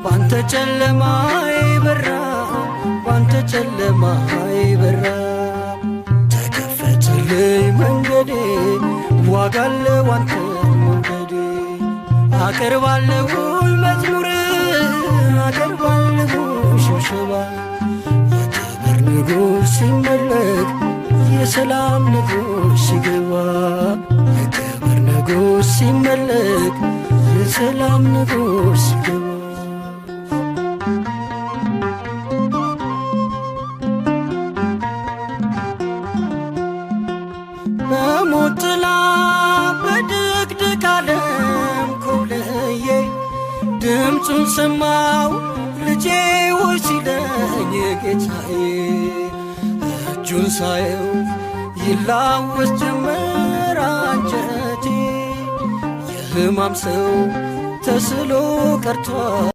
ባንተ ጨለማዬ በራ ባንተ ጨለማዬ በራ ተከፈተልኝ መንገዴ ዋጋለው አንተ መውደዴ አቀርባለሁ መዝሙር አቀርባለሁ ሽብሸባ የክብር ንጉሥ ሲመለክ የሰላም ንጉሥ ሲገባ የክብር ንጉሥ ሲመለክ የሰላም ንጉሥ ሲገባ በሞት ጥላ በድቅድቅ ዓለም ኮብልዬ ድምፁን ሰማው ልጄ ሆይ ሲለኝ ጌታዬ እጁን ሳየው ይላወስ ጀመር አንጀቴ የሕማም ሰው ተስሎ ቀርቷል